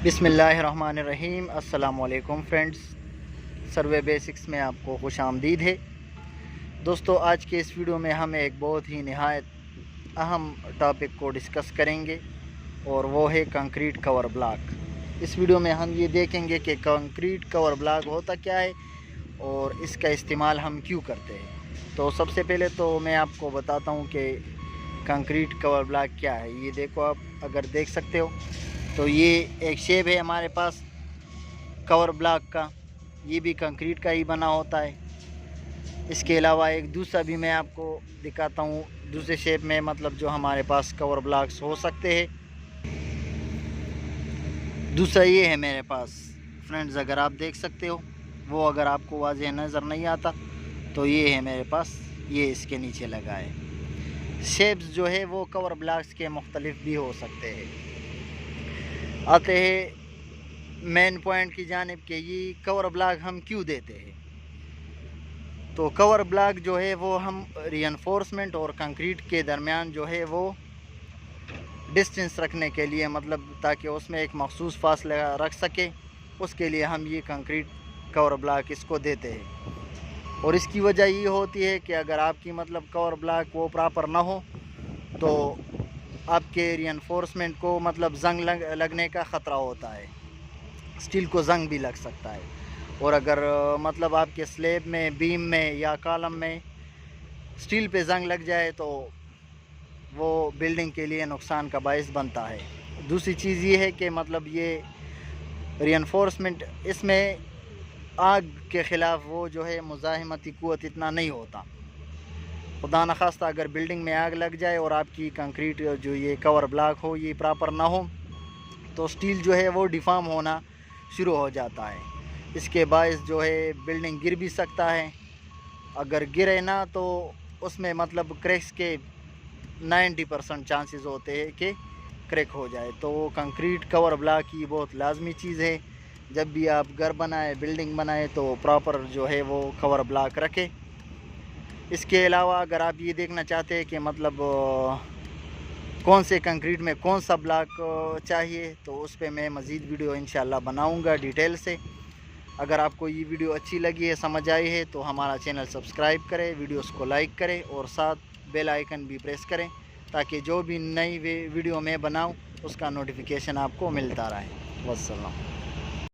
بسم اللہ الرحمن الرحیم۔ السلام علیکم فرینڈز، سروے بیسکس میں آپ کو خوش آمدید ہے۔ دوستو، آج کے اس ویڈیو میں ہم ایک بہت ہی نہایت اہم ٹاپک کو ڈسکس کریں گے، اور وہ ہے کنکریٹ کور بلاک۔ اس ویڈیو میں ہم یہ دیکھیں گے کہ کنکریٹ کور بلاک ہوتا کیا ہے اور اس کا استعمال ہم کیوں کرتے ہیں۔ تو سب سے پہلے تو میں آپ کو بتاتا ہوں کہ کنکریٹ کور بلاک کیا ہے۔ یہ دیکھو، آپ اگر دیکھ سکتے ہو تو یہ ایک شیپ ہے ہمارے پاس کور بلاک کا، یہ بھی کنکریٹ کا ہی بنا ہوتا ہے۔ اس کے علاوہ ایک دوسرا بھی میں آپ کو دکھاتا ہوں دوسرے شیپ میں، مطلب جو ہمارے پاس کور بلاکس ہو سکتے ہیں۔ دوسرا یہ ہے میرے پاس فرینڈز، اگر آپ دیکھ سکتے ہو، وہ اگر آپ کو واضح نظر نہیں آتا تو یہ ہے میرے پاس، یہ اس کے نیچے لگا ہے۔ شیپس جو ہے وہ کور بلاکس کے مختلف بھی ہو سکتے ہیں۔ آتے ہیں مین پوائنٹ کی جانب کہ یہ کور بلاک ہم کیوں دیتے ہیں۔ تو کور بلاک جو ہے وہ ہم ری انفورسمنٹ اور کنکریٹ کے درمیان جو ہے وہ ڈسٹنس رکھنے کے لیے، مطلب تاکہ اس میں ایک مخصوص فاصلہ رکھ سکے، اس کے لیے ہم یہ کنکریٹ کور بلاک اس کو دیتے ہیں۔ اور اس کی وجہ یہ ہوتی ہے کہ اگر آپ کی مطلب کور بلاک وہ پراپر نہ ہو تو آپ کے ری انفورسمنٹ کو مطلب زنگ لگنے کا خطرہ ہوتا ہے، سٹیل کو زنگ بھی لگ سکتا ہے۔ اور اگر مطلب آپ کے سلیب میں، بیم میں یا کالم میں سٹیل پہ زنگ لگ جائے تو وہ بلڈنگ کے لیے نقصان کا باعث بنتا ہے۔ دوسری چیز یہ ہے کہ مطلب یہ ری انفورسمنٹ، اس میں آگ کے خلاف وہ جو ہے مزاحمتی قوت اتنا نہیں ہوتا۔ خدا نخواستہ اگر بلڈنگ میں آگ لگ جائے اور آپ کی کنکریٹ جو یہ کور بلاک ہو یہ پراپر نہ ہو تو سٹیل جو ہے وہ ڈیفارم ہونا شروع ہو جاتا ہے۔ اس کے باعث جو ہے بلڈنگ گر بھی سکتا ہے۔ اگر گرے نہ تو اس میں مطلب کریکس کے 90% چانسز ہوتے ہیں کہ کریک ہو جائے۔ تو وہ کنکریٹ کور بلاک کی بہت لازمی چیز ہے۔ جب بھی آپ گھر بنائیں، بلڈنگ بنائیں تو پراپر جو ہے وہ کور بلاک رکھیں۔ اس کے علاوہ اگر آپ یہ دیکھنا چاہتے ہیں کہ مطلب کون سے کنکریٹ میں کون سا بلاک چاہیے تو اس پہ میں مزید ویڈیو انشاءاللہ بناؤں گا ڈیٹیل سے۔ اگر آپ کو یہ ویڈیو اچھی لگی ہے، سمجھ آئی ہے تو ہمارا چینل سبسکرائب کریں، ویڈیوز کو لائک کریں اور ساتھ بیل آئیکن بھی پریس کریں تاکہ جو بھی نئی ویڈیو میں بناؤں اس کا نوٹیفیکیشن آپ کو ملتا رہے۔ والسلام۔